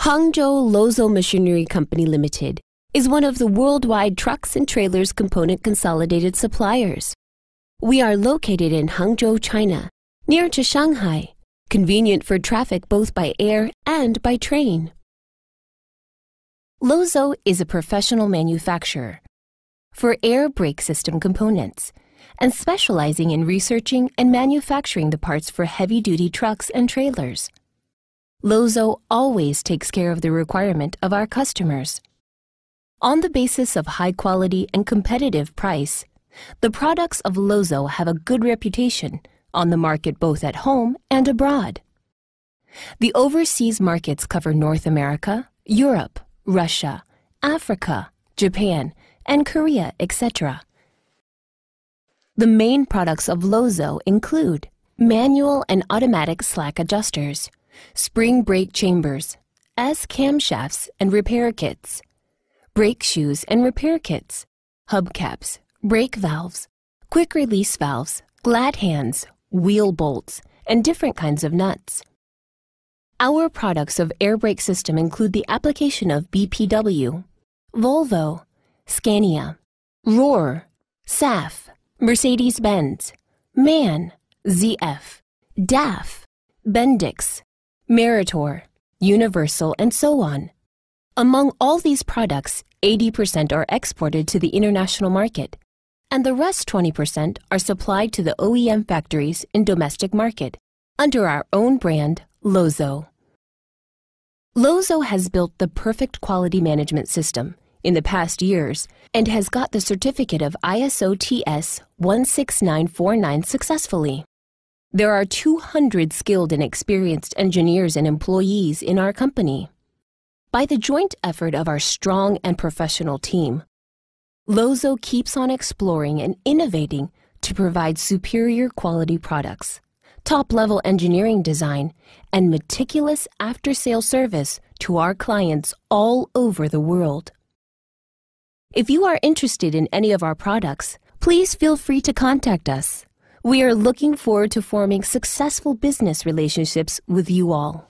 Hangzhou Lozo Machinery Company Limited is one of the worldwide trucks and trailers component consolidated suppliers. We are located in Hangzhou, China, near to Shanghai, convenient for traffic both by air and by train. Lozo is a professional manufacturer for air brake system components and specializing in researching and manufacturing the parts for heavy-duty trucks and trailers. Lozo always takes care of the requirement of our customers. On the basis of high quality and competitive price, the products of Lozo have a good reputation on the market both at home and abroad. The overseas markets cover North America, Europe, Russia, Africa, Japan, and Korea, etc. The main products of Lozo include manual and automatic slack adjusters, spring brake chambers, S-camshafts and repair kits, brake shoes and repair kits, hubcaps, brake valves, quick-release valves, gladhands, wheel bolts, and different kinds of nuts. Our products of air brake system include the application of BPW, Volvo, Scania, Rohr, SAF, Mercedes-Benz, MAN, ZF, DAF, Bendix, Meritor, Universal, and so on. Among all these products, 80% are exported to the international market, and the rest 20% are supplied to the OEM factories in domestic market under our own brand, Lozo. Lozo has built the perfect quality management system in the past years and has got the certificate of ISO TS 16949 successfully. There are 200 skilled and experienced engineers and employees in our company. By the joint effort of our strong and professional team, Lozo keeps on exploring and innovating to provide superior quality products, top-level engineering design, and meticulous after-sale service to our clients all over the world. If you are interested in any of our products, please feel free to contact us. We are looking forward to forming successful business relationships with you all.